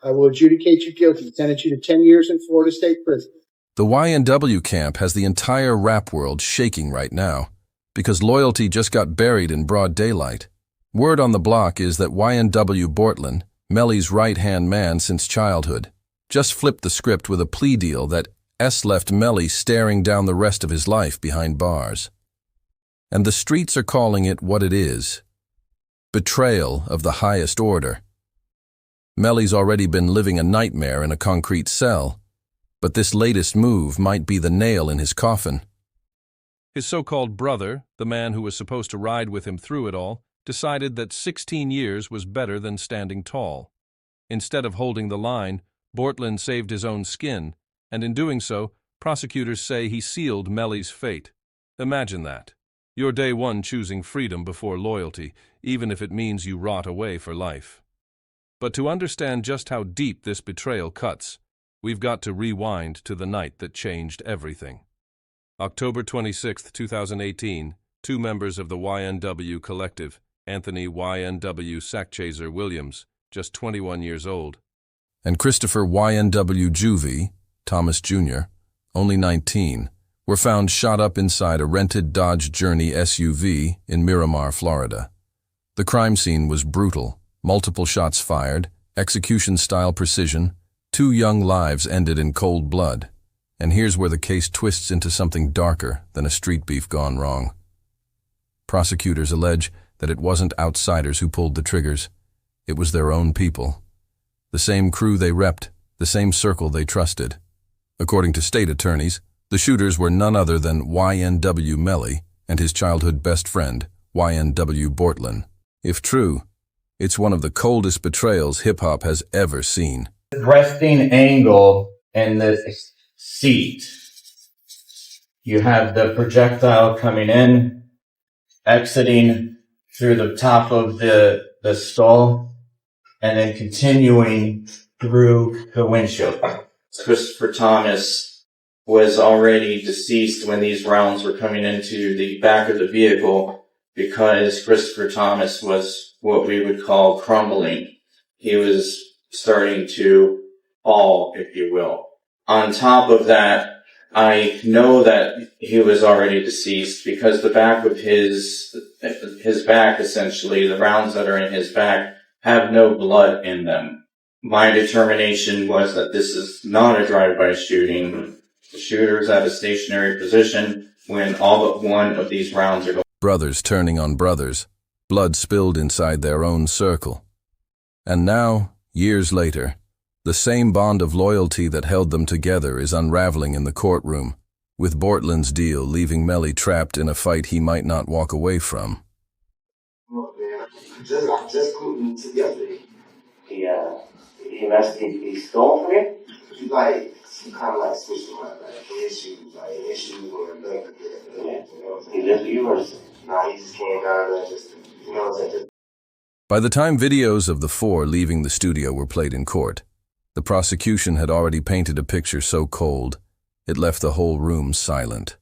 I will adjudicate you guilty, sentence you to 10 years in Florida State Prison. The YNW camp has the entire rap world shaking right now because loyalty just got buried in broad daylight. Word on the block is that YNW Bortlen, Melly's right-hand man since childhood, just flipped the script with a plea deal that left Melly staring down the rest of his life behind bars. And the streets are calling it what it is: betrayal of the highest order. Melly's already been living a nightmare in a concrete cell, but this latest move might be the nail in his coffin. His so-called brother, the man who was supposed to ride with him through it all, decided that 16 years was better than standing tall. Instead of holding the line, Bortland saved his own skin, and in doing so, prosecutors say he sealed Melly's fate. Imagine that. Your day one choosing freedom before loyalty, even if it means you rot away for life. But to understand just how deep this betrayal cuts, we've got to rewind to the night that changed everything. October 26, 2018, two members of the YNW collective, Anthony YNW Sackchaser Williams, just 21 years old, and Christopher YNW Juvie, Thomas Jr., only 19, were found shot up inside a rented Dodge Journey SUV in Miramar, Florida. The crime scene was brutal. Multiple shots fired, execution-style precision, 2 young lives ended in cold blood. And here's where the case twists into something darker than a street beef gone wrong. Prosecutors allege that it wasn't outsiders who pulled the triggers. It was their own people. The same crew they repped, the same circle they trusted. According to state attorneys, the shooters were none other than YNW Melly and his childhood best friend, YNW Bortlen. If true, it's one of the coldest betrayals hip-hop has ever seen. Resting angle in the seat. You have the projectile coming in, exiting through the top of the skull, and then continuing through the windshield. Christopher Thomas was already deceased when these rounds were coming into the back of the vehicle, because Christopher Thomas was what we would call crumbling. He was starting to fall, if you will. On top of that, I know that he was already deceased because the back of his back, essentially, the rounds that are in his back, have no blood in them. My determination was that this is not a drive-by shooting. The shooter is at a stationary position when all but one of these rounds are going. Brothers turning on brothers, blood spilled inside their own circle. And now, years later, the same bond of loyalty that held them together is unraveling in the courtroom, with Bortland's deal leaving Melly trapped in a fight he might not walk away from. Look, man, I just put together. He stole from you? He kind of switched around, issues or nothing. Yeah. He lived with you or? Nah, he just came down there just, By the time videos of the four leaving the studio were played in court, the prosecution had already painted a picture so cold, it left the whole room silent.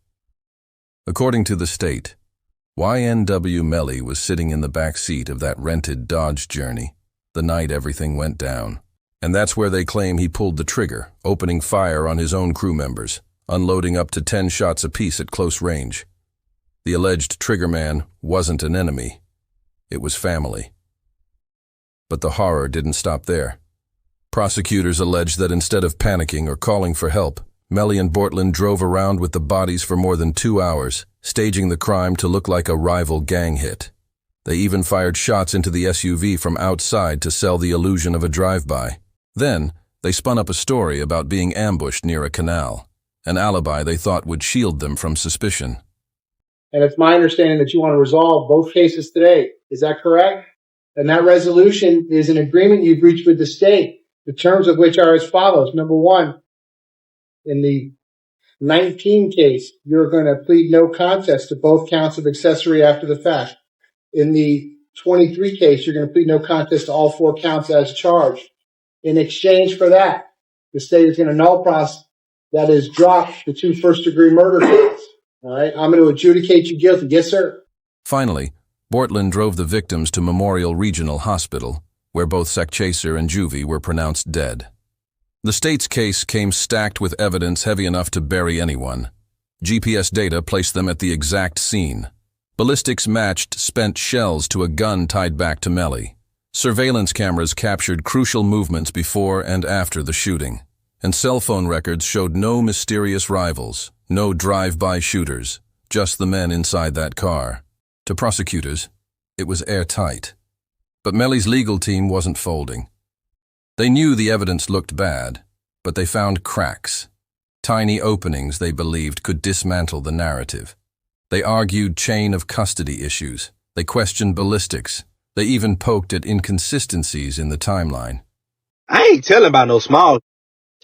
According to the state, YNW Melly was sitting in the back seat of that rented Dodge Journey the night everything went down. And that's where they claim he pulled the trigger, opening fire on his own crew members, unloading up to 10 shots apiece at close range. The alleged triggerman wasn't an enemy. It was family. But the horror didn't stop there. Prosecutors allege that instead of panicking or calling for help, Melly and Bortland drove around with the bodies for more than 2 hours, staging the crime to look like a rival gang hit. They even fired shots into the SUV from outside to sell the illusion of a drive-by. Then, they spun up a story about being ambushed near a canal, an alibi they thought would shield them from suspicion. And it's my understanding that you want to resolve both cases today. Is that correct? And that resolution is an agreement you've reached with the state, the terms of which are as follows. Number one, in the 19 case, you're going to plead no contest to both counts of accessory after the fact. In the 23 case, you're going to plead no contest to all 4 counts as charged. In exchange for that, the state is going to null process, that is, drop the 2 first-degree murder counts. All right, I'm going to adjudicate you guilty. Yes, sir. Finally, Bortland drove the victims to Memorial Regional Hospital, where both Chaser and Juvie were pronounced dead. The state's case came stacked with evidence heavy enough to bury anyone. GPS data placed them at the exact scene. Ballistics matched spent shells to a gun tied back to Melly. Surveillance cameras captured crucial movements before and after the shooting. And cell phone records showed no mysterious rivals, no drive-by shooters, just the men inside that car. To prosecutors, it was airtight. But Melly's legal team wasn't folding. They knew the evidence looked bad, but they found cracks, tiny openings they believed could dismantle the narrative. They argued chain of custody issues. They questioned ballistics. They even poked at inconsistencies in the timeline. I ain't telling about no small.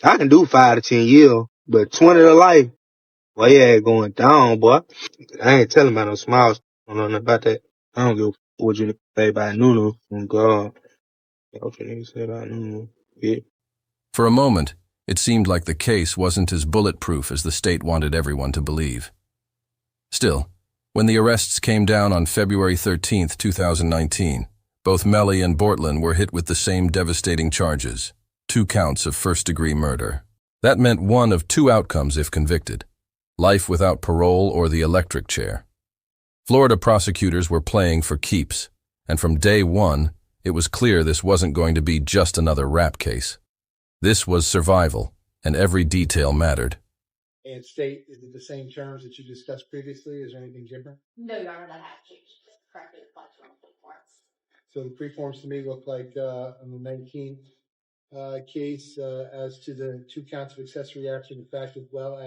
I can do 5 to 10 years, but 20 to life, well, yeah, going down, boy. I ain't telling about no smiles. I don't know nothing about that. I don't give a f- what you say about Nunu. Oh, God. What you niggas say about Nunu. Yeah. For a moment, it seemed like the case wasn't as bulletproof as the state wanted everyone to believe. Still, when the arrests came down on February 13, 2019, both Melly and Bortland were hit with the same devastating charges, 2 counts of first-degree murder. That meant one of 2 outcomes if convicted: life without parole or the electric chair. Florida prosecutors were playing for keeps, and from day one, it was clear this wasn't going to be just another rap case. This was survival, and every detail mattered. And state, is it the same terms that you discussed previously? Is there anything different? No, Your Honor, that has changed. Just correctly reflected on the forms. So the preforms to me look like on the 19th case as to the 2 counts of accessory after the fact, as well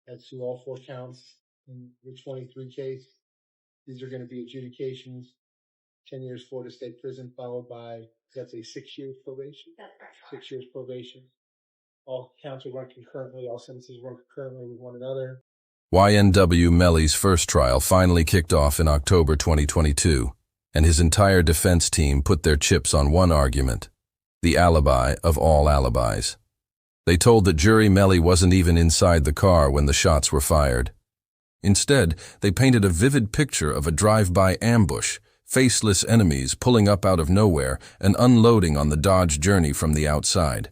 as to all 4 counts in the 23 case. These are going to be adjudications, 10 years Florida State Prison, followed by, that's a 6 years probation? That's correct. 6 years probation. All counts will run concurrently, all sentences run concurrently with one another. YNW Melly's first trial finally kicked off in October 2022, and his entire defense team put their chips on one argument: the alibi of all alibis. They told the jury Melly wasn't even inside the car when the shots were fired. Instead, they painted a vivid picture of a drive-by ambush, faceless enemies pulling up out of nowhere and unloading on the Dodge Journey from the outside.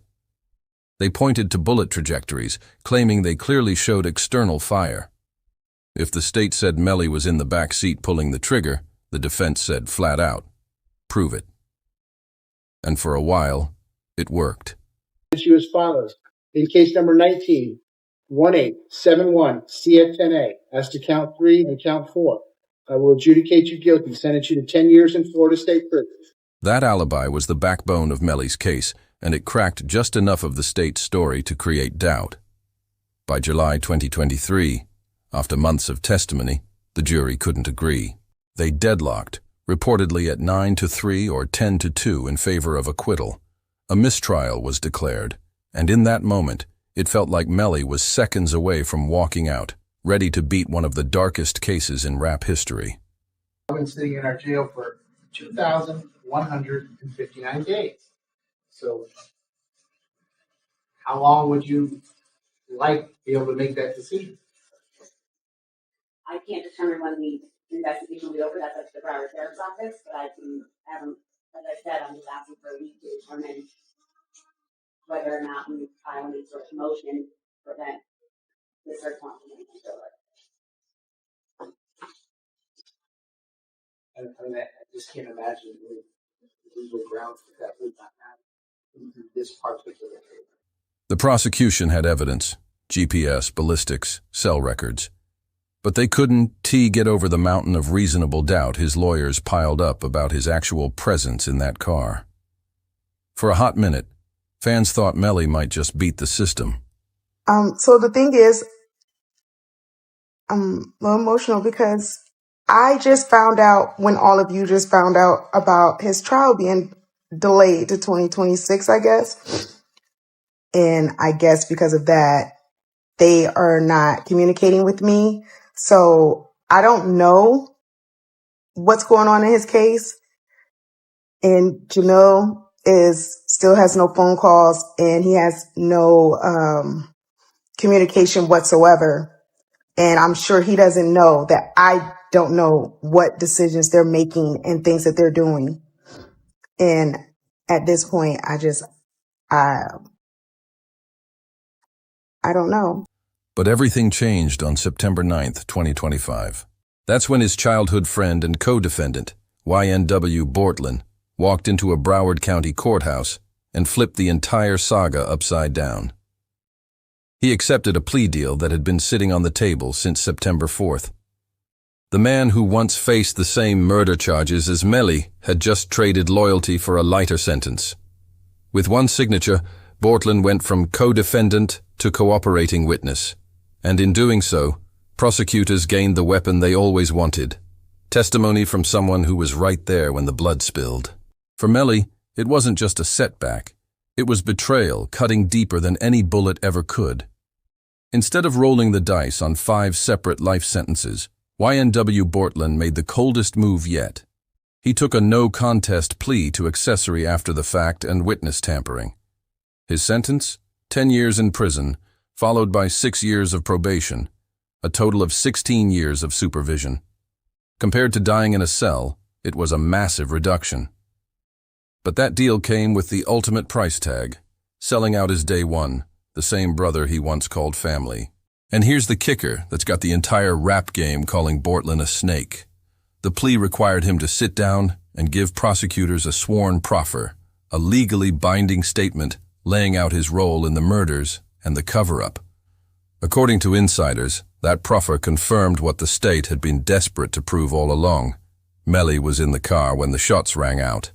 They pointed to bullet trajectories, claiming they clearly showed external fire. If the state said Melly was in the back seat pulling the trigger, the defense said flat out, "Prove it." And for a while, it worked. Issue as follows. In case number 19, 1871 CF10A, as to count 3 and count 4, I will adjudicate you guilty, sentence you to 10 years in Florida State Prison. That alibi was the backbone of Melly's case, and it cracked just enough of the state's story to create doubt. By July 2023, after months of testimony, the jury couldn't agree. They deadlocked, reportedly at 9-3 or 10-2 in favor of acquittal. A mistrial was declared, and in that moment, it felt like Melly was seconds away from walking out, ready to beat one of the darkest cases in rap history. I've been sitting in our jail for 2,159 days. So how long would you like to be able to make that decision? I can't determine when the investigation will be over. That's up to the Broward Sheriff's Office, but I can have them, as I said, I'm just asking for a week to determine whether or not we file any sort of motion to prevent the search warrant from being over. I just can't imagine legal grounds for that would not happen in this particular case. The prosecution had evidence: GPS, ballistics, cell records. But they couldn't get over the mountain of reasonable doubt his lawyers piled up about his actual presence in that car. For a hot minute, fans thought Melly might just beat the system. So the thing is, I'm a little emotional because I just found out, when all of you just found out, about his trial being delayed to 2026, I guess. And I guess because of that, they are not communicating with me. So I don't know what's going on in his case. And Jamil still has no phone calls, and he has no communication whatsoever. And I'm sure he doesn't know that I don't know what decisions they're making and things that they're doing. And at this point, I, I don't know. But everything changed on September 9th, 2025. That's when his childhood friend and co-defendant, YNW Bortlen, walked into a Broward County courthouse and flipped the entire saga upside down. He accepted a plea deal that had been sitting on the table since September 4th. The man who once faced the same murder charges as Melly had just traded loyalty for a lighter sentence. With one signature, Bortland went from co-defendant to cooperating witness, and in doing so, prosecutors gained the weapon they always wanted: testimony from someone who was right there when the blood spilled. For Melly, it wasn't just a setback. It was betrayal cutting deeper than any bullet ever could. Instead of rolling the dice on 5 separate life sentences, YNW Bortlen made the coldest move yet. He took a no-contest plea to accessory after the fact and witness tampering. His sentence? 10 years in prison, followed by 6 years of probation, a total of 16 years of supervision. Compared to dying in a cell, it was a massive reduction. But that deal came with the ultimate price tag: selling out his day one, the same brother he once called family. And here's the kicker that's got the entire rap game calling Bortland a snake. The plea required him to sit down and give prosecutors a sworn proffer, a legally binding statement laying out his role in the murders and the cover-up. According to insiders, that proffer confirmed what the state had been desperate to prove all along. Melly was in the car when the shots rang out.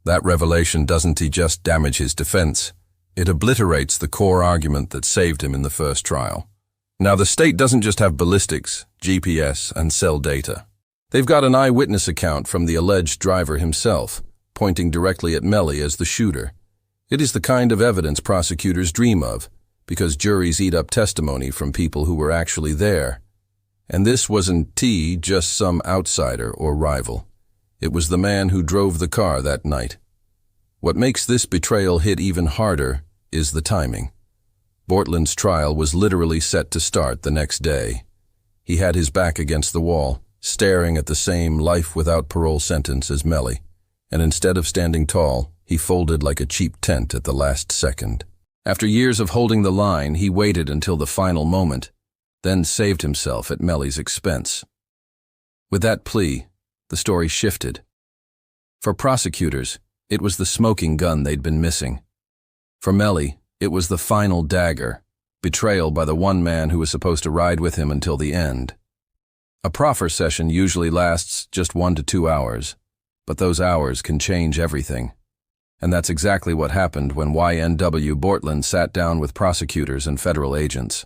That revelation doesn't just damage his defense, it obliterates the core argument that saved him in the first trial. Now, the state doesn't just have ballistics, GPS, and cell data. They've got an eyewitness account from the alleged driver himself, pointing directly at Melly as the shooter. It is the kind of evidence prosecutors dream of, because juries eat up testimony from people who were actually there. And this wasn't just some outsider or rival. It was the man who drove the car that night. What makes this betrayal hit even harder is the timing. Bortland's trial was literally set to start the next day. He had his back against the wall, staring at the same life without parole sentence as Melly, and instead of standing tall, he folded like a cheap tent at the last second. After years of holding the line, he waited until the final moment, then saved himself at Melly's expense. With that plea, the story shifted. For prosecutors, it was the smoking gun they'd been missing. For Melly, it was the final dagger, betrayal by the one man who was supposed to ride with him until the end. A proffer session usually lasts just 1 to 2 hours, but those hours can change everything. And that's exactly what happened when YNW Bortlen sat down with prosecutors and federal agents.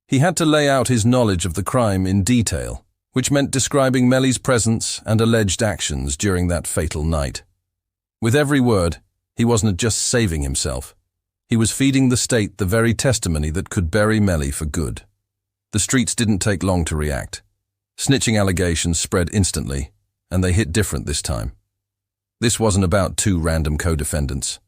He had to lay out his knowledge of the crime in detail, which meant describing Melly's presence and alleged actions during that fatal night. With every word, he wasn't just saving himself. He was feeding the state the very testimony that could bury Melly for good. The streets didn't take long to react. Snitching allegations spread instantly, and they hit different this time. This wasn't about 2 random co-defendants.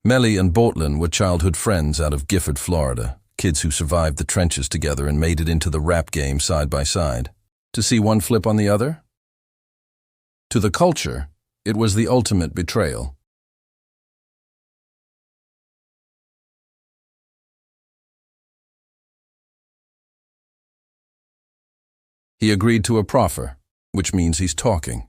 Melly and Bortlen were childhood friends out of Gifford, Florida, kids who survived the trenches together and made it into the rap game side by side. To see one flip on the other? To the culture, it was the ultimate betrayal. He agreed to a proffer, which means he's talking.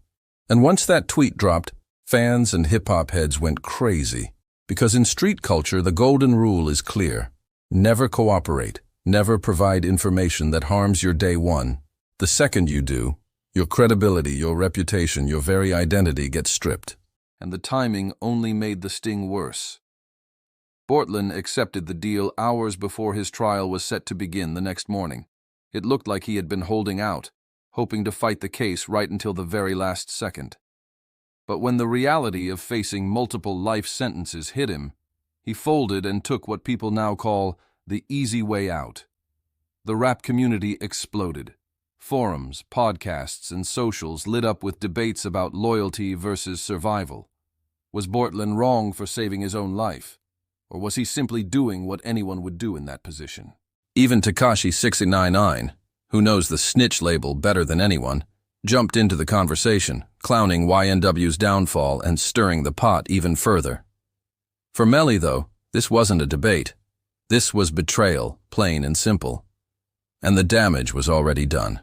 And once that tweet dropped, fans and hip-hop heads went crazy. Because in street culture, the golden rule is clear. Never cooperate, never provide information that harms your day one. The second you do, your credibility, your reputation, your very identity gets stripped. And the timing only made the sting worse. Bortland accepted the deal hours before his trial was set to begin the next morning. It looked like he had been holding out, hoping to fight the case right until the very last second. But when the reality of facing multiple life sentences hit him, he folded and took what people now call the easy way out. The rap community exploded. Forums, podcasts, and socials lit up with debates about loyalty versus survival. Was Bortland wrong for saving his own life? Or was he simply doing what anyone would do in that position? Even Tekashi 6ix9ine, who knows the snitch label better than anyone, jumped into the conversation, clowning YNW's downfall and stirring the pot even further. For Melly, though, this wasn't a debate. This was betrayal, plain and simple. And the damage was already done.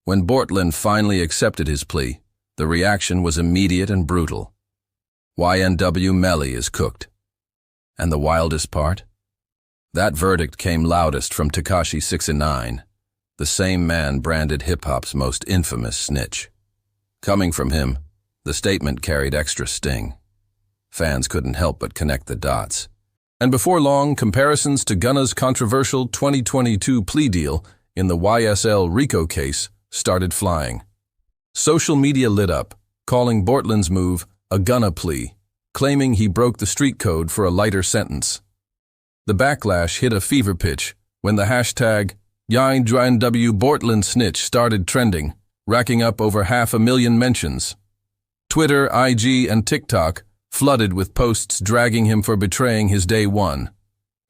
When Bortland finally accepted his plea, the reaction was immediate and brutal. YNW Melly is cooked. And the wildest part? That verdict came loudest from Tekashi 6ix9ine, the same man branded hip-hop's most infamous snitch. Coming from him, the statement carried extra sting. Fans couldn't help but connect the dots. And before long, comparisons to Gunna's controversial 2022 plea deal in the YSL RICO case started flying. Social media lit up, calling Bortland's move a Gunna plea, claiming he broke the street code for a lighter sentence. The backlash hit a fever pitch when the hashtag YNW Bortlen snitch started trending, racking up over 500,000 mentions. Twitter, IG, and TikTok flooded with posts dragging him for betraying his day one.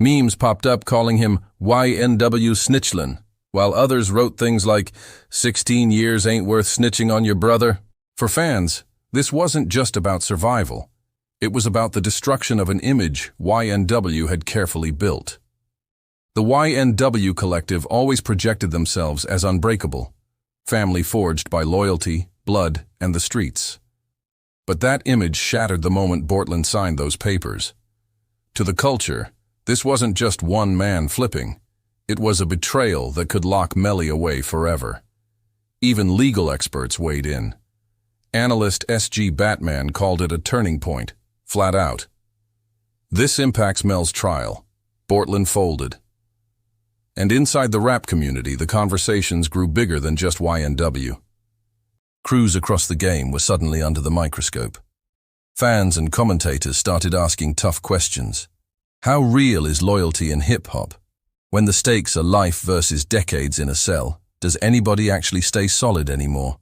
Memes popped up calling him YNW Snitchlin, while others wrote things like, 16 years ain't worth snitching on your brother. For fans, this wasn't just about survival. It was about the destruction of an image YNW had carefully built. The YNW collective always projected themselves as unbreakable, family forged by loyalty, blood, and the streets. But that image shattered the moment Bortland signed those papers. To the culture, this wasn't just one man flipping. It was a betrayal that could lock Melly away forever. Even legal experts weighed in. Analyst SG Batman called it a turning point, flat out. This impacts Mel's trial. Bortland folded. And inside the rap community, the conversations grew bigger than just YNW. Crews across the game were suddenly under the microscope. Fans and commentators started asking tough questions. How real is loyalty in hip-hop? When the stakes are life versus decades in a cell, does anybody actually stay solid anymore?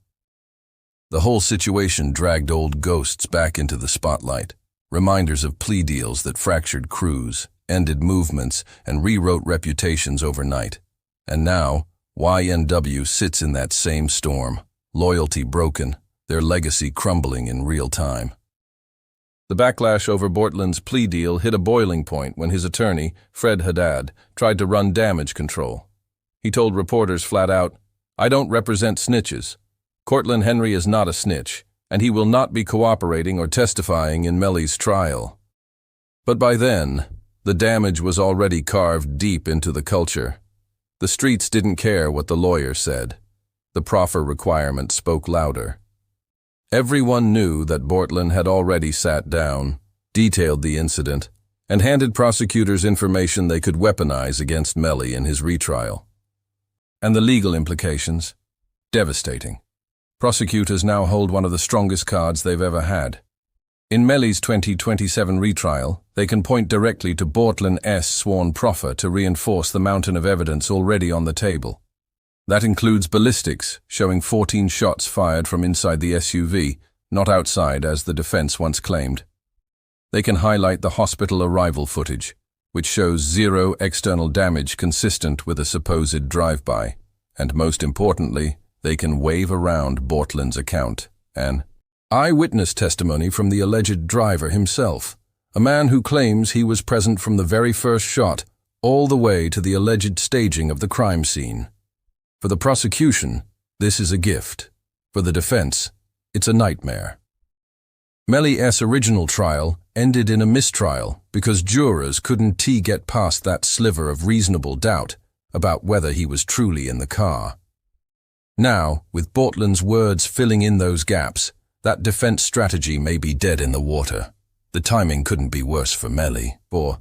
The whole situation dragged old ghosts back into the spotlight, reminders of plea deals that fractured crews, ended movements, and rewrote reputations overnight. And now, YNW sits in that same storm, loyalty broken, their legacy crumbling in real time. The backlash over Bortland's plea deal hit a boiling point when his attorney, Fred Haddad, tried to run damage control. He told reporters flat out, "I don't represent snitches. Cortland Henry is not a snitch, and he will not be cooperating or testifying in Melly's trial." But by then, the damage was already carved deep into the culture. The streets didn't care what the lawyer said. The proffer requirement spoke louder. Everyone knew that Bortland had already sat down, detailed the incident, and handed prosecutors information they could weaponize against Melly in his retrial. And the legal implications? Devastating. Prosecutors now hold one of the strongest cards they've ever had. In Melly's 2027 retrial, they can point directly to Bortland's sworn proffer to reinforce the mountain of evidence already on the table. That includes ballistics, showing 14 shots fired from inside the SUV, not outside as the defense once claimed. They can highlight the hospital arrival footage, which shows zero external damage consistent with a supposed drive-by. And most importantly, they can wave around Bortland's account, an eyewitness testimony from the alleged driver himself, a man who claims he was present from the very first shot, all the way to the alleged staging of the crime scene. For the prosecution, this is a gift. For the defense, it's a nightmare. Melly's original trial ended in a mistrial because jurors couldn't get past that sliver of reasonable doubt about whether he was truly in the car. Now, with Bortland's words filling in those gaps, that defense strategy may be dead in the water. The timing couldn't be worse for Melly, for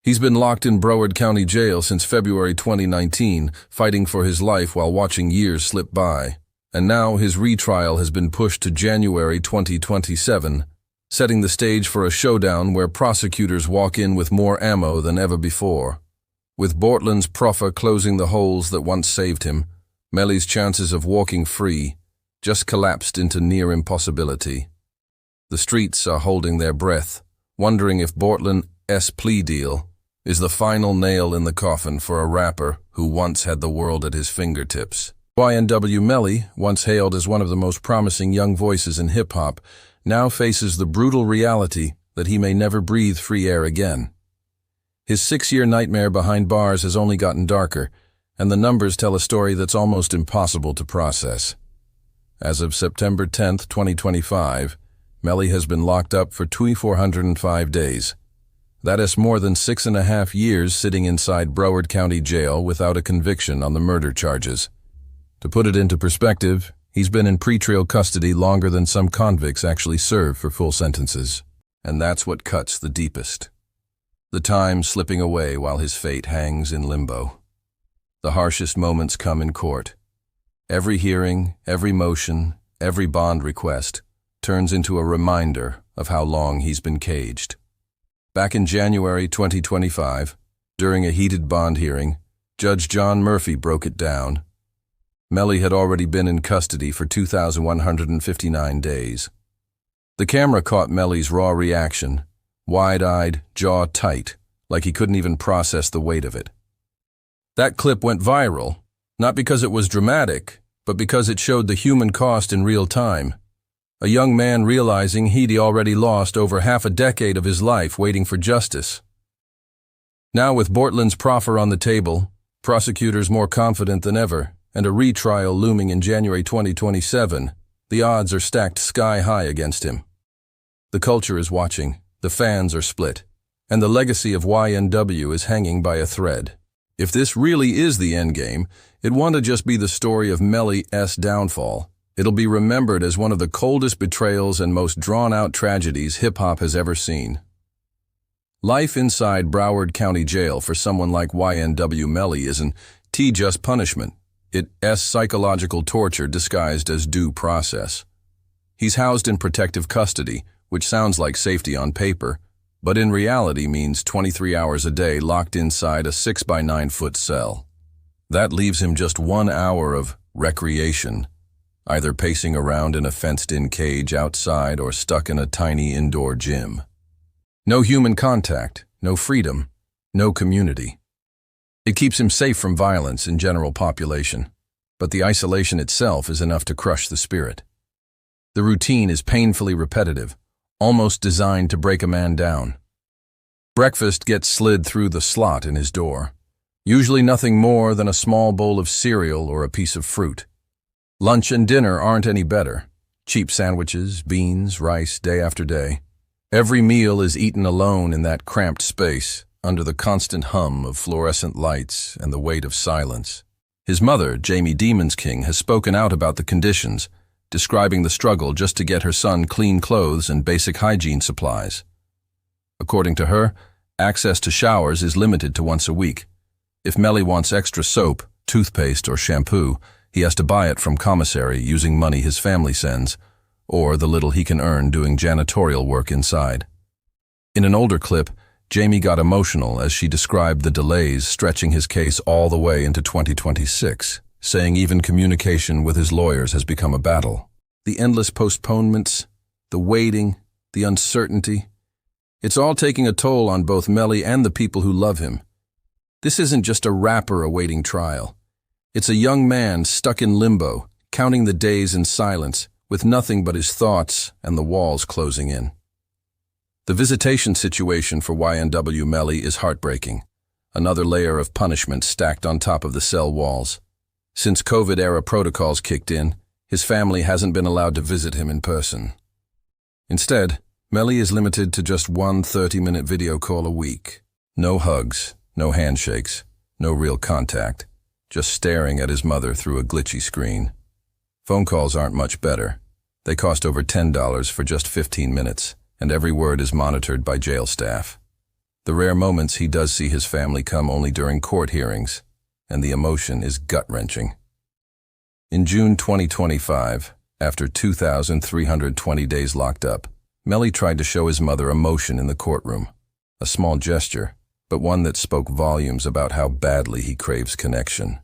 he's been locked in Broward County Jail since February 2019, fighting for his life while watching years slip by. And now his retrial has been pushed to January 2027, setting the stage for a showdown where prosecutors walk in with more ammo than ever before. With Bortland's proffer closing the holes that once saved him, Melly's chances of walking free just collapsed into near impossibility. The streets are holding their breath, wondering if Bortland's plea deal is the final nail in the coffin for a rapper who once had the world at his fingertips. YNW Melly, once hailed as one of the most promising young voices in hip-hop, now faces the brutal reality that he may never breathe free air again. His 6-year nightmare behind bars has only gotten darker, and the numbers tell a story that's almost impossible to process. As of September 10, 2025, Melly has been locked up for 405 days. That is more than 6.5 years sitting inside Broward County Jail without a conviction on the murder charges. To put it into perspective, he's been in pretrial custody longer than some convicts actually serve for full sentences. And that's what cuts the deepest. The time slipping away while his fate hangs in limbo. The harshest moments come in court. Every hearing, every motion, every bond request turns into a reminder of how long he's been caged. Back in January 2025, during a heated bond hearing, Judge John Murphy broke it down. Melly had already been in custody for 2,159 days. The camera caught Melly's raw reaction, wide-eyed, jaw tight, like he couldn't even process the weight of it. That clip went viral, not because it was dramatic, but because it showed the human cost in real time. A young man realizing he'd already lost over half a decade of his life waiting for justice. Now with Bortland's proffer on the table, prosecutors more confident than ever, and a retrial looming in January 2027, the odds are stacked sky-high against him. The culture is watching, the fans are split, and the legacy of YNW is hanging by a thread. If this really is the endgame, it won't just be the story of Melly's downfall. It'll be remembered as one of the coldest betrayals and most drawn-out tragedies hip-hop has ever seen. Life inside Broward County Jail for someone like YNW Melly isn't just punishment. It's psychological torture disguised as due process. He's housed in protective custody, which sounds like safety on paper, but in reality means 23 hours a day locked inside a 6-by-9-foot cell. That leaves him just 1 hour of recreation, either pacing around in a fenced-in cage outside or stuck in a tiny indoor gym. No human contact, no freedom, no community. It keeps him safe from violence in general population, but the isolation itself is enough to crush the spirit. The routine is painfully repetitive, almost designed to break a man down. Breakfast gets slid through the slot in his door, usually nothing more than a small bowl of cereal or a piece of fruit. Lunch and dinner aren't any better. Cheap sandwiches, beans, rice, day after day. Every meal is eaten alone in that cramped space, under the constant hum of fluorescent lights and the weight of silence. His mother, Jamie Demons King, has spoken out about the conditions, describing the struggle just to get her son clean clothes and basic hygiene supplies. According to her, access to showers is limited to once a week. If Melly wants extra soap, toothpaste, or shampoo, he has to buy it from commissary using money his family sends, or the little he can earn doing janitorial work inside. In an older clip, Jamie got emotional as she described the delays stretching his case all the way into 2026, saying even communication with his lawyers has become a battle. The endless postponements, the waiting, the uncertainty, it's all taking a toll on both Melly and the people who love him. This isn't just a rapper awaiting trial. It's a young man stuck in limbo, counting the days in silence, with nothing but his thoughts and the walls closing in. The visitation situation for YNW Melly is heartbreaking, another layer of punishment stacked on top of the cell walls. Since COVID-era protocols kicked in, his family hasn't been allowed to visit him in person. Instead, Melly is limited to just one 30-minute video call a week. No hugs, no handshakes, no real contact, just staring at his mother through a glitchy screen. Phone calls aren't much better. They cost over $10 for just 15 minutes, and every word is monitored by jail staff. The rare moments he does see his family come only during court hearings, and the emotion is gut-wrenching. In June 2025, after 2,320 days locked up, Melly tried to show his mother emotion in the courtroom. A small gesture, but one that spoke volumes about how badly he craves connection.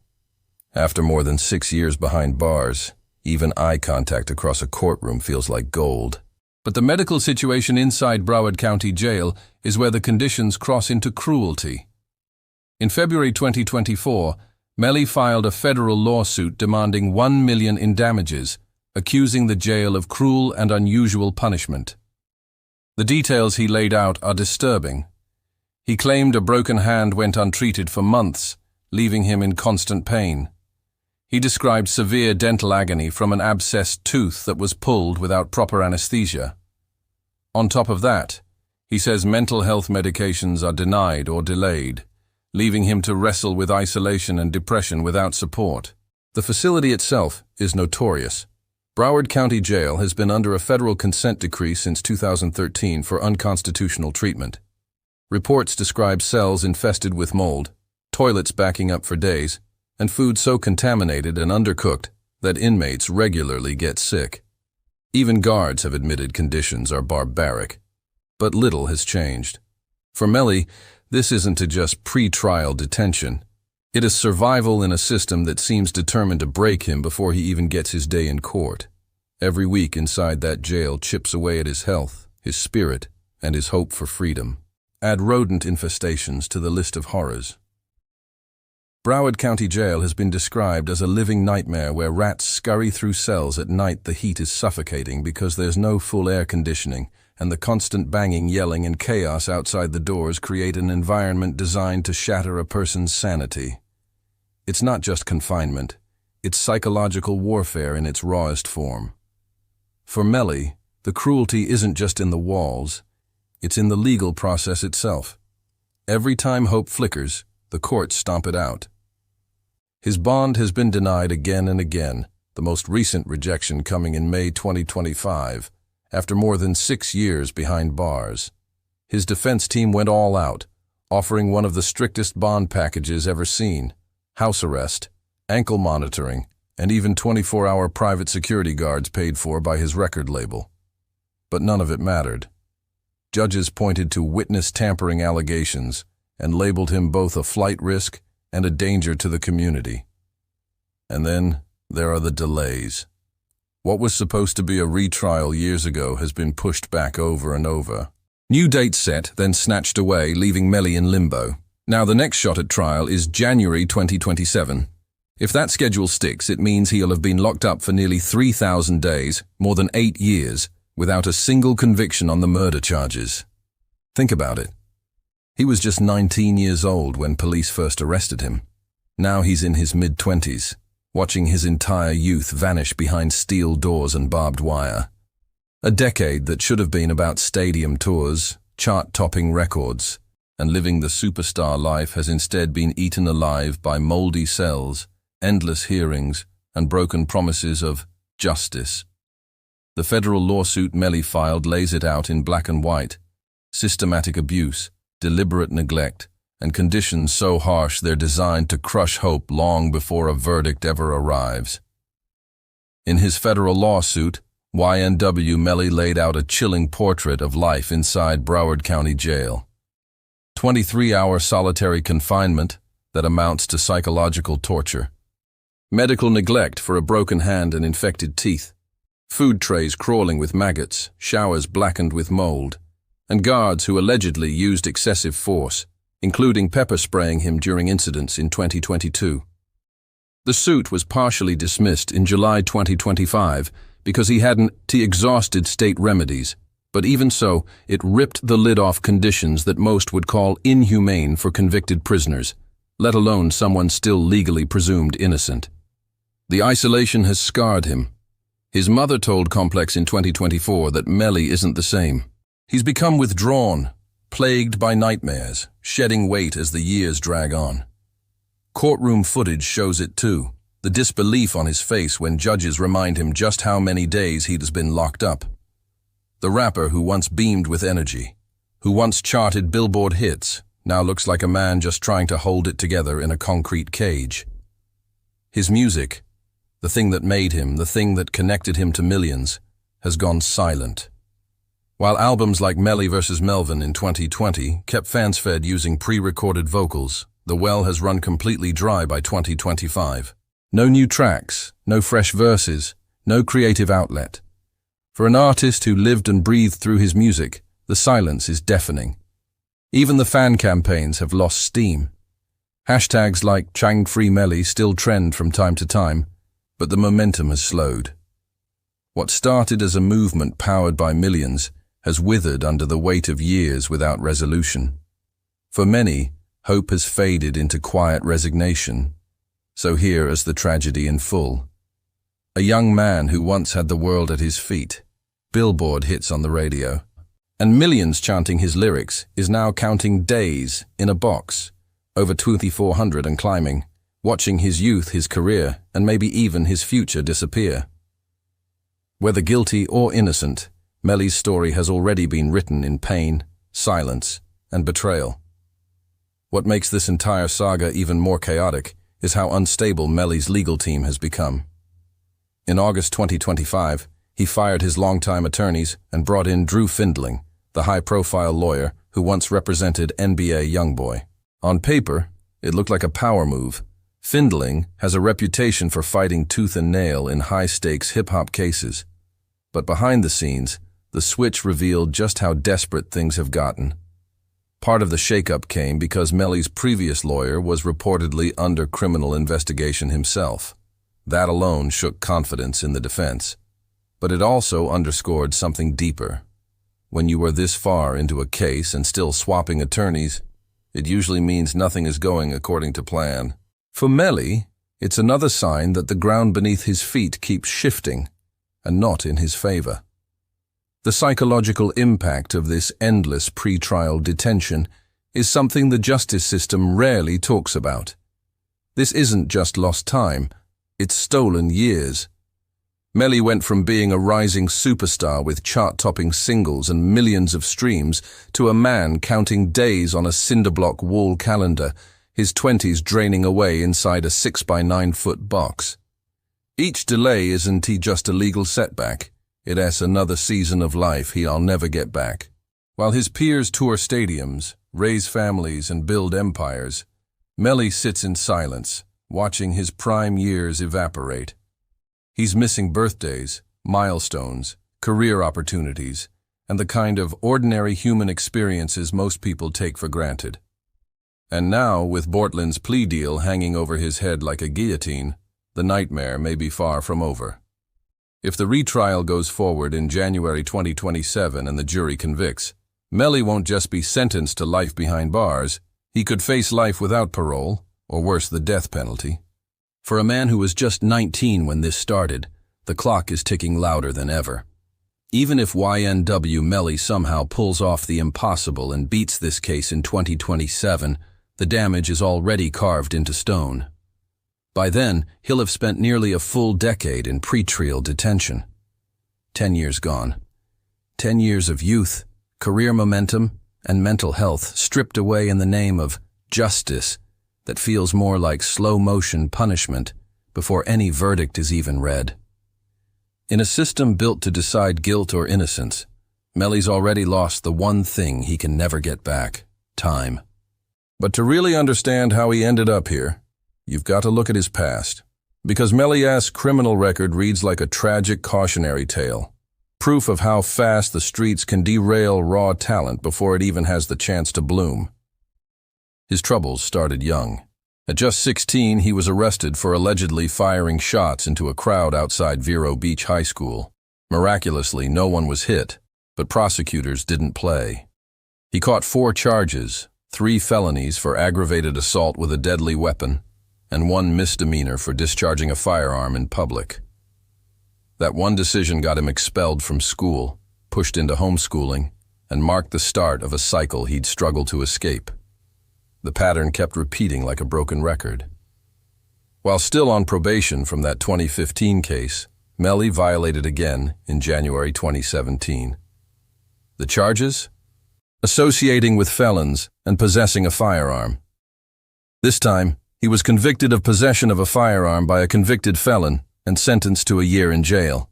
After more than 6 years behind bars, even eye contact across a courtroom feels like gold. But the medical situation inside Broward County Jail is where the conditions cross into cruelty. In February 2024, Melly filed a federal lawsuit demanding $1 million in damages, accusing the jail of cruel and unusual punishment. The details he laid out are disturbing. He claimed a broken hand went untreated for months, leaving him in constant pain. He described severe dental agony from an abscessed tooth that was pulled without proper anesthesia. On top of that, he says mental health medications are denied or delayed, leaving him to wrestle with isolation and depression without support. The facility itself is notorious. Broward County Jail has been under a federal consent decree since 2013 for unconstitutional treatment. Reports describe cells infested with mold, toilets backing up for days, and food so contaminated and undercooked that inmates regularly get sick. Even guards have admitted conditions are barbaric. But little has changed. For Melly, this isn't just pre-trial detention. It is survival in a system that seems determined to break him before he even gets his day in court. Every week inside that jail chips away at his health, his spirit, and his hope for freedom. Add rodent infestations to the list of horrors. Broward County Jail has been described as a living nightmare where rats scurry through cells at night. The heat is suffocating because there's no full air conditioning, and the constant banging, yelling, and chaos outside the doors create an environment designed to shatter a person's sanity. It's not just confinement, it's psychological warfare in its rawest form. For Melly, the cruelty isn't just in the walls, it's in the legal process itself. Every time hope flickers, the courts stomp it out. His bond has been denied again and again, the most recent rejection coming in May 2025, after more than 6 years behind bars. His defense team went all out, offering one of the strictest bond packages ever seen: house arrest, ankle monitoring, and even 24-hour private security guards paid for by his record label. But none of it mattered. Judges pointed to witness tampering allegations and labeled him both a flight risk and a danger to the community. And then there are the delays. What was supposed to be a retrial years ago has been pushed back over and over. New dates set, then snatched away, leaving Melly in limbo. Now the next shot at trial is January 2027. If that schedule sticks, it means he'll have been locked up for nearly 3,000 days, more than 8 years, without a single conviction on the murder charges. Think about it. He was just 19 years old when police first arrested him. Now he's in his mid-20s, watching his entire youth vanish behind steel doors and barbed wire. A decade that should have been about stadium tours, chart-topping records, and living the superstar life has instead been eaten alive by moldy cells, endless hearings, and broken promises of justice. The federal lawsuit Melly filed lays it out in black and white: systematic abuse, deliberate neglect, and conditions so harsh they're designed to crush hope long before a verdict ever arrives. In his federal lawsuit, YNW Melly laid out a chilling portrait of life inside Broward County Jail. 23-hour solitary confinement that amounts to psychological torture. Medical neglect for a broken hand and infected teeth. Food trays crawling with maggots, showers blackened with mold, and guards who allegedly used excessive force, including pepper spraying him during incidents in 2022. The suit was partially dismissed in July 2025 because he hadn't exhausted state remedies, but even so, it ripped the lid off conditions that most would call inhumane for convicted prisoners, let alone someone still legally presumed innocent. The isolation has scarred him. His mother told Complex in 2024 that Melly isn't the same. He's become withdrawn, plagued by nightmares, shedding weight as the years drag on. Courtroom footage shows it too, the disbelief on his face when judges remind him just how many days he's been locked up. The rapper who once beamed with energy, who once charted Billboard hits, now looks like a man just trying to hold it together in a concrete cage. His music, the thing that made him, the thing that connected him to millions, has gone silent. While albums like Melly vs. Melvin in 2020 kept fans fed using pre-recorded vocals, the well has run completely dry by 2025. No new tracks, no fresh verses, no creative outlet. For an artist who lived and breathed through his music, the silence is deafening. Even the fan campaigns have lost steam. Hashtags like #ChangFreeMelly still trend from time to time, but the momentum has slowed. What started as a movement powered by millions has withered under the weight of years without resolution. For many, hope has faded into quiet resignation. So here is the tragedy in full. A young man who once had the world at his feet, billboard hits on the radio, and millions chanting his lyrics, is now counting days in a box, over 2,400 and climbing, watching his youth, his career, and maybe even his future disappear. Whether guilty or innocent, Melly's story has already been written in pain, silence, and betrayal. What makes this entire saga even more chaotic is how unstable Melly's legal team has become. In August 2025, he fired his longtime attorneys and brought in Drew Findling, the high-profile lawyer who once represented NBA YoungBoy. On paper, it looked like a power move. Findling has a reputation for fighting tooth and nail in high-stakes hip-hop cases. But behind the scenes, the switch revealed just how desperate things have gotten. Part of the shakeup came because Melly's previous lawyer was reportedly under criminal investigation himself. That alone shook confidence in the defense. But it also underscored something deeper. When you are this far into a case and still swapping attorneys, it usually means nothing is going according to plan. For Melly, it's another sign that the ground beneath his feet keeps shifting, and not in his favor. The psychological impact of this endless pre-trial detention is something the justice system rarely talks about. This isn't just lost time, it's stolen years. Melly went from being a rising superstar with chart-topping singles and millions of streams to a man counting days on a cinder-block wall calendar, his 20s draining away inside a 6-by-9-foot box. Each delay isn't just a legal setback. It's another season of life he'll never get back. While his peers tour stadiums, raise families, and build empires, Melly sits in silence, watching his prime years evaporate. He's missing birthdays, milestones, career opportunities, and the kind of ordinary human experiences most people take for granted. And now, with Bortland's plea deal hanging over his head like a guillotine, the nightmare may be far from over. If the retrial goes forward in January 2027 and the jury convicts, Melly won't just be sentenced to life behind bars, he could face life without parole, or worse, the death penalty. For a man who was just 19 when this started, the clock is ticking louder than ever. Even if YNW Melly somehow pulls off the impossible and beats this case in 2027, the damage is already carved into stone. By then, he'll have spent nearly a full decade in pre-trial detention. 10 years gone. 10 years of youth, career momentum, and mental health stripped away in the name of justice that feels more like slow-motion punishment before any verdict is even read. In a system built to decide guilt or innocence, Melly's already lost the one thing he can never get back: time. But to really understand how he ended up here, you've got to look at his past. Because Melly's criminal record reads like a tragic cautionary tale, proof of how fast the streets can derail raw talent before it even has the chance to bloom. His troubles started young. At just 16, he was arrested for allegedly firing shots into a crowd outside Vero Beach High School. Miraculously, no one was hit, but prosecutors didn't play. He caught 4 charges, 3 felonies for aggravated assault with a deadly weapon, and 1 misdemeanor for discharging a firearm in public. That one decision got him expelled from school, pushed into homeschooling, and marked the start of a cycle he'd struggled to escape. The pattern kept repeating like a broken record. While still on probation from that 2015 case, Melly violated again in January 2017. The charges? Associating with felons and possessing a firearm. This time, he was convicted of possession of a firearm by a convicted felon and sentenced to a year in jail.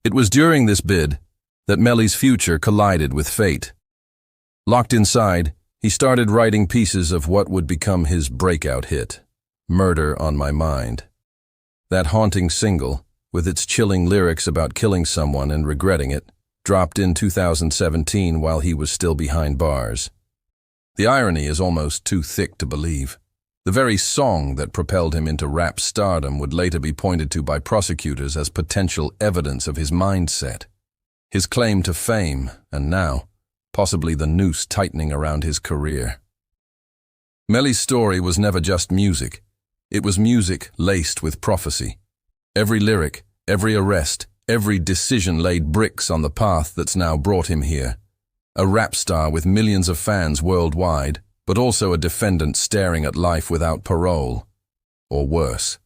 It was during this bid that Melly's future collided with fate. Locked inside, he started writing pieces of what would become his breakout hit, Murder on My Mind. That haunting single, with its chilling lyrics about killing someone and regretting it, dropped in 2017 while he was still behind bars. The irony is almost too thick to believe. The very song that propelled him into rap stardom would later be pointed to by prosecutors as potential evidence of his mindset, his claim to fame, and now, possibly the noose tightening around his career. Melly's story was never just music. It was music laced with prophecy. Every lyric, every arrest, every decision laid bricks on the path that's now brought him here. A rap star with millions of fans worldwide, but also a defendant staring at life without parole, or worse.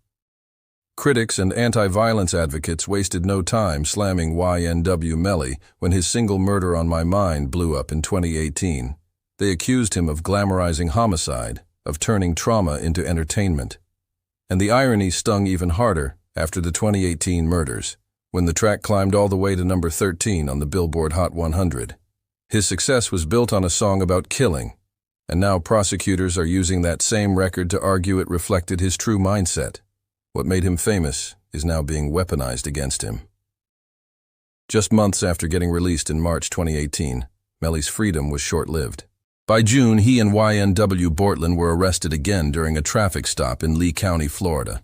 Critics and anti-violence advocates wasted no time slamming YNW Melly when his single Murder on My Mind blew up in 2018. They accused him of glamorizing homicide, of turning trauma into entertainment. And the irony stung even harder after the 2018 murders, when the track climbed all the way to number 13 on the Billboard Hot 100. His success was built on a song about killing, and now prosecutors are using that same record to argue it reflected his true mindset. What made him famous is now being weaponized against him. Just months after getting released in March 2018, Melly's freedom was short-lived. By June, he and YNW Bortlen were arrested again during a traffic stop in Lee County, Florida.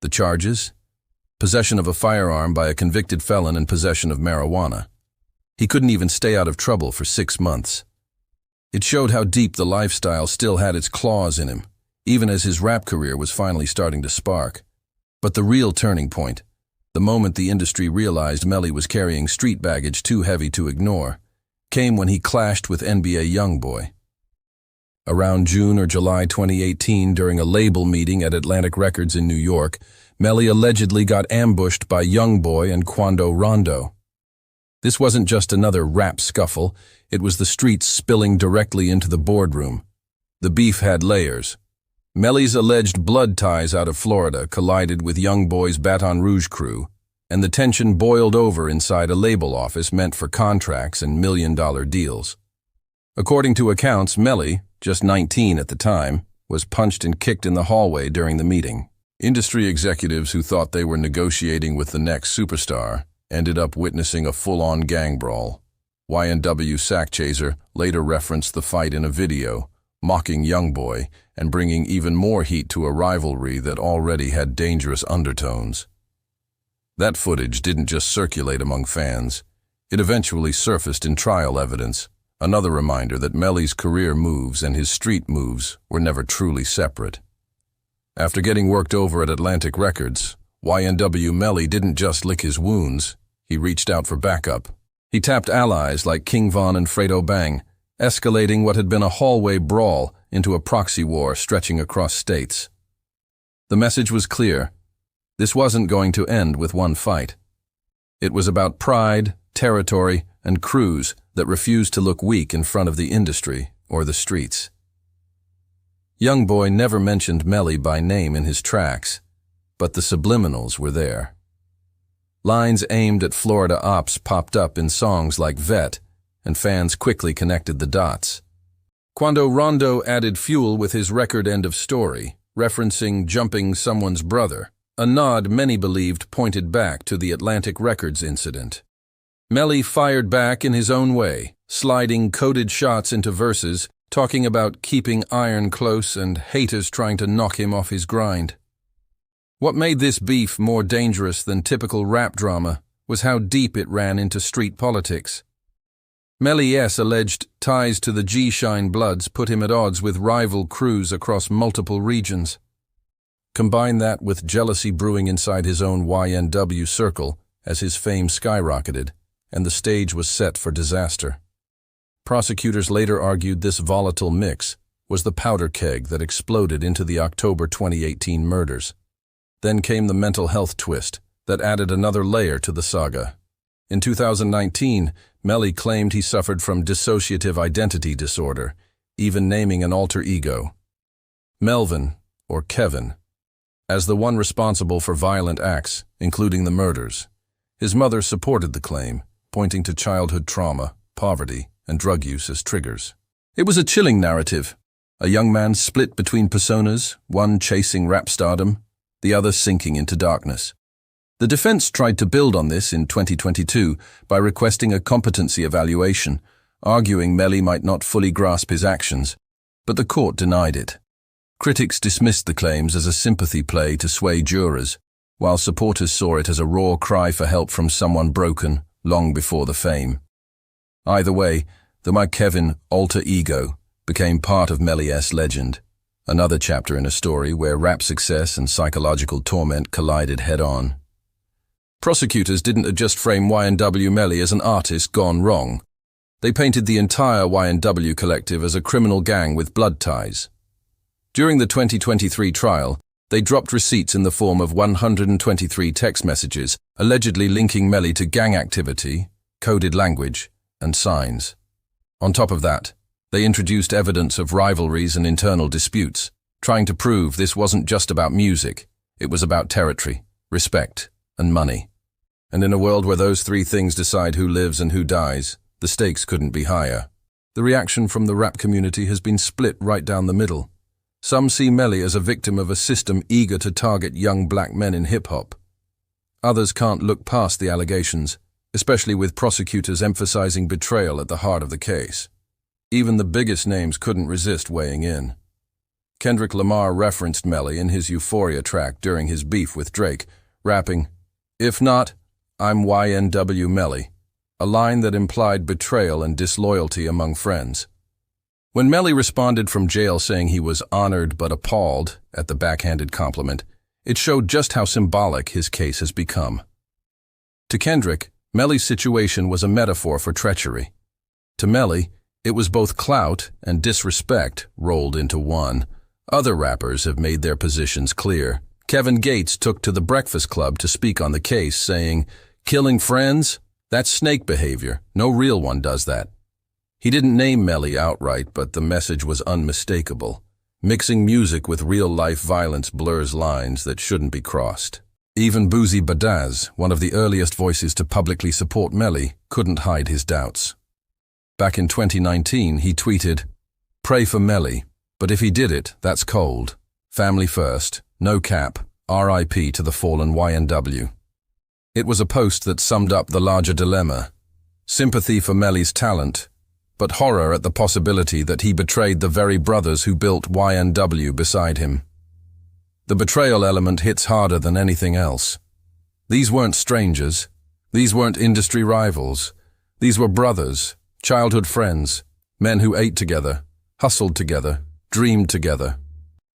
The charges? Possession of a firearm by a convicted felon and possession of marijuana. He couldn't even stay out of trouble for 6 months. It showed how deep the lifestyle still had its claws in him, even as his rap career was finally starting to spark. But the real turning point, the moment the industry realized Melly was carrying street baggage too heavy to ignore, came when he clashed with NBA YoungBoy. Around June or July 2018, during a label meeting at Atlantic Records in New York, Melly allegedly got ambushed by YoungBoy and Quando Rondo. This wasn't just another rap scuffle, it was the streets spilling directly into the boardroom. The beef had layers. Melly's alleged blood ties out of Florida collided with YoungBoy's Baton Rouge crew, and the tension boiled over inside a label office meant for contracts and million-dollar deals. According to accounts, Melly, just 19 at the time, was punched and kicked in the hallway during the meeting. Industry executives who thought they were negotiating with the next superstar ended up witnessing a full-on gang brawl. YNW Sackchaser later referenced the fight in a video, mocking YoungBoy and bringing even more heat to a rivalry that already had dangerous undertones. That footage didn't just circulate among fans. It eventually surfaced in trial evidence, another reminder that Melly's career moves and his street moves were never truly separate. After getting worked over at Atlantic Records, YNW Melly didn't just lick his wounds, he reached out for backup. He tapped allies like King Von and Fredo Bang, escalating what had been a hallway brawl into a proxy war stretching across states. The message was clear. This wasn't going to end with one fight. It was about pride, territory, and crews that refused to look weak in front of the industry or the streets. YoungBoy never mentioned Melly by name in his tracks, but the subliminals were there. Lines aimed at Florida ops popped up in songs like Vet, and fans quickly connected the dots. Quando Rondo added fuel with his record End of Story, referencing jumping someone's brother, a nod many believed pointed back to the Atlantic Records incident. Melly fired back in his own way, sliding coded shots into verses, talking about keeping iron close and haters trying to knock him off his grind. What made this beef more dangerous than typical rap drama was how deep it ran into street politics. Melly's alleged ties to the G-Shine Bloods put him at odds with rival crews across multiple regions. Combine that with jealousy brewing inside his own YNW circle as his fame skyrocketed, and the stage was set for disaster. Prosecutors later argued this volatile mix was the powder keg that exploded into the October 2018 murders. Then came the mental health twist that added another layer to the saga. In 2019, Melly claimed he suffered from dissociative identity disorder, even naming an alter ego, Melvin, or Kevin, as the one responsible for violent acts, including the murders. His mother supported the claim, pointing to childhood trauma, poverty, and drug use as triggers. It was a chilling narrative, a young man split between personas, one chasing rap stardom, the other sinking into darkness. The defense tried to build on this in 2022 by requesting a competency evaluation, arguing Melly might not fully grasp his actions, but the court denied it. Critics dismissed the claims as a sympathy play to sway jurors, while supporters saw it as a raw cry for help from someone broken long before the fame. Either way, the Mike Kevin alter ego became part of Melly's legend, another chapter in a story where rap success and psychological torment collided head-on. Prosecutors didn't just frame YNW Melly as an artist gone wrong. They painted the entire YNW collective as a criminal gang with blood ties. During the 2023 trial, they dropped receipts in the form of 123 text messages, allegedly linking Melly to gang activity, coded language, and signs. On top of that, they introduced evidence of rivalries and internal disputes, trying to prove this wasn't just about music, it was about territory, respect, and money. And in a world where those three things decide who lives and who dies, the stakes couldn't be higher. The reaction from the rap community has been split right down the middle. Some see Melly as a victim of a system eager to target young black men in hip-hop. Others can't look past the allegations, especially with prosecutors emphasizing betrayal at the heart of the case. Even the biggest names couldn't resist weighing in. Kendrick Lamar referenced Melly in his Euphoria track during his beef with Drake, rapping, "If not, I'm YNW Melly," a line that implied betrayal and disloyalty among friends. When Melly responded from jail saying he was honored but appalled at the backhanded compliment, it showed just how symbolic his case has become. To Kendrick, Melly's situation was a metaphor for treachery. To Melly, it was both clout and disrespect rolled into one. Other rappers have made their positions clear. Kevin Gates took to the Breakfast Club to speak on the case, saying, "Killing friends? That's snake behavior. No real one does that." He didn't name Melly outright, but the message was unmistakable. Mixing music with real-life violence blurs lines that shouldn't be crossed. Even Boozy Badaz, one of the earliest voices to publicly support Melly, couldn't hide his doubts. Back in 2019, he tweeted, "Pray for Melly, but if he did it, that's cold. Family first, no cap, RIP to the fallen YNW." It was a post that summed up the larger dilemma. Sympathy for Melly's talent, but horror at the possibility that he betrayed the very brothers who built YNW beside him. The betrayal element hits harder than anything else. These weren't strangers. These weren't industry rivals. These were brothers, childhood friends, men who ate together, hustled together, dreamed together.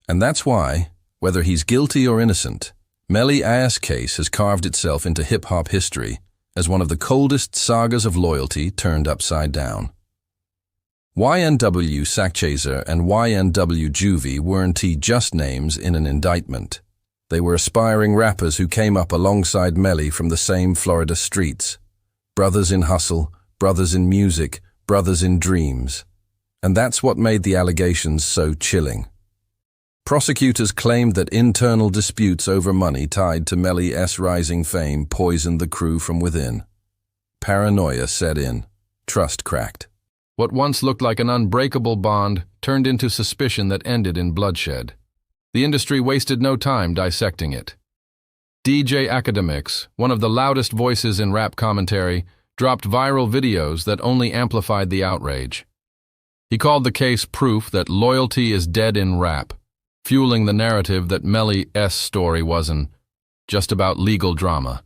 And that's why, whether he's guilty or innocent, Melly's case has carved itself into hip-hop history as one of the coldest sagas of loyalty turned upside down. YNW Sackchaser and YNW Juvie weren't just names in an indictment. They were aspiring rappers who came up alongside Melly from the same Florida streets. Brothers in hustle, brothers in music, brothers in dreams. And that's what made the allegations so chilling. Prosecutors claimed that internal disputes over money tied to Melly's rising fame poisoned the crew from within. Paranoia set in. Trust cracked. What once looked like an unbreakable bond turned into suspicion that ended in bloodshed. The industry wasted no time dissecting it. DJ Academics, one of the loudest voices in rap commentary, dropped viral videos that only amplified the outrage. He called the case proof that loyalty is dead in rap, fueling the narrative that Melly's story wasn't just about legal drama.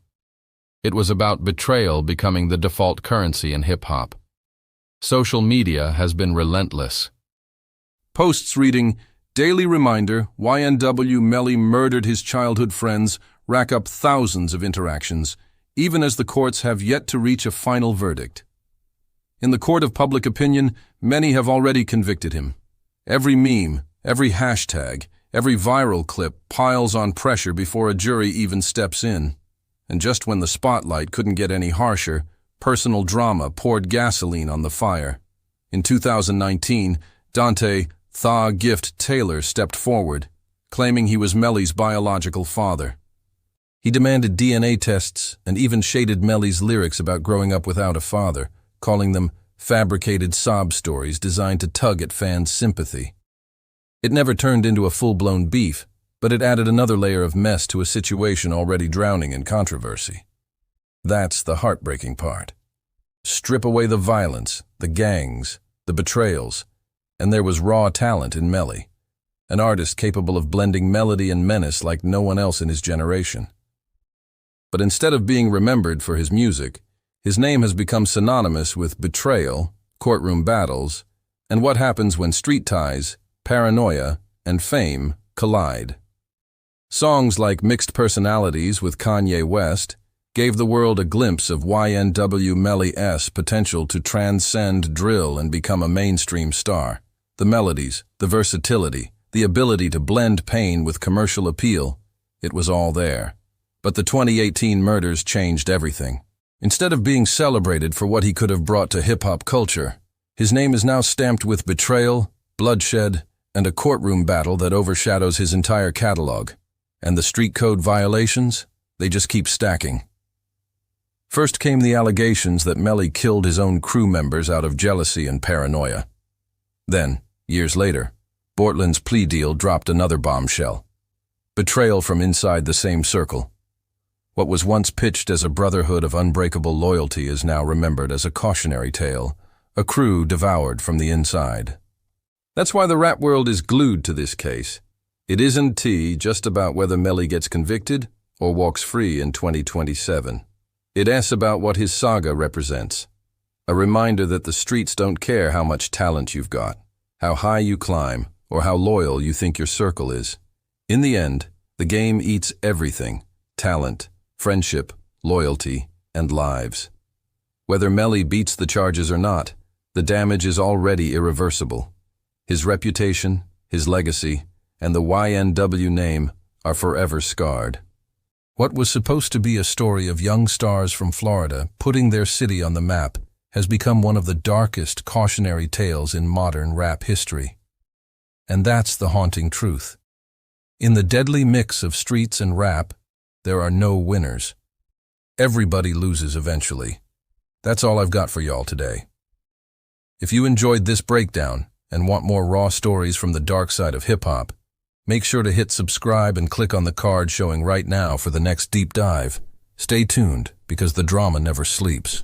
It was about betrayal becoming the default currency in hip-hop. Social media has been relentless. Posts reading, "Daily reminder, YNW Melly murdered his childhood friends," rack up thousands of interactions, even as the courts have yet to reach a final verdict. In the court of public opinion, many have already convicted him. Every meme, every hashtag, every viral clip piles on pressure before a jury even steps in. And just when the spotlight couldn't get any harsher, personal drama poured gasoline on the fire. In 2019, Dante "Thaw Gift" Taylor stepped forward, claiming he was Melly's biological father. He demanded DNA tests and even shaded Melly's lyrics about growing up without a father, calling them fabricated sob stories designed to tug at fans' sympathy. It never turned into a full-blown beef, but it added another layer of mess to a situation already drowning in controversy. That's the heartbreaking part. Strip away the violence, the gangs, the betrayals, and there was raw talent in Melly. an artist capable of blending melody and menace like no one else in his generation. But instead of being remembered for his music, his name has become synonymous with betrayal, courtroom battles, and what happens when street ties, paranoia, and fame collide. Songs like Mixed Personalities with Kanye West gave the world a glimpse of YNW Melly's potential to transcend drill and become a mainstream star. The melodies, the versatility, the ability to blend pain with commercial appeal, it was all there. But the 2018 murders changed everything. Instead of being celebrated for what he could have brought to hip-hop culture, his name is now stamped with betrayal, bloodshed, and a courtroom battle that overshadows his entire catalog. And the street code violations, they just keep stacking. First came the allegations that Melly killed his own crew members out of jealousy and paranoia. Then, years later, Bortland's plea deal dropped another bombshell. Betrayal from inside the same circle. What was once pitched as a brotherhood of unbreakable loyalty is now remembered as a cautionary tale, a crew devoured from the inside. That's why the rap world is glued to this case. It isn't just about whether Melly gets convicted or walks free in 2027. It asks about what his saga represents. A reminder that the streets don't care how much talent you've got, how high you climb, or how loyal you think your circle is. In the end, the game eats everything: talent, friendship, loyalty, and lives. Whether Melly beats the charges or not, the damage is already irreversible. His reputation, his legacy, and the YNW name are forever scarred. What was supposed to be a story of young stars from Florida putting their city on the map has become one of the darkest cautionary tales in modern rap history. And that's the haunting truth. In the deadly mix of streets and rap, there are no winners. Everybody loses eventually. That's all I've got for y'all today. If you enjoyed this breakdown and want more raw stories from the dark side of hip-hop, make sure to hit subscribe and click on the card showing right now for the next deep dive. Stay tuned, because the drama never sleeps.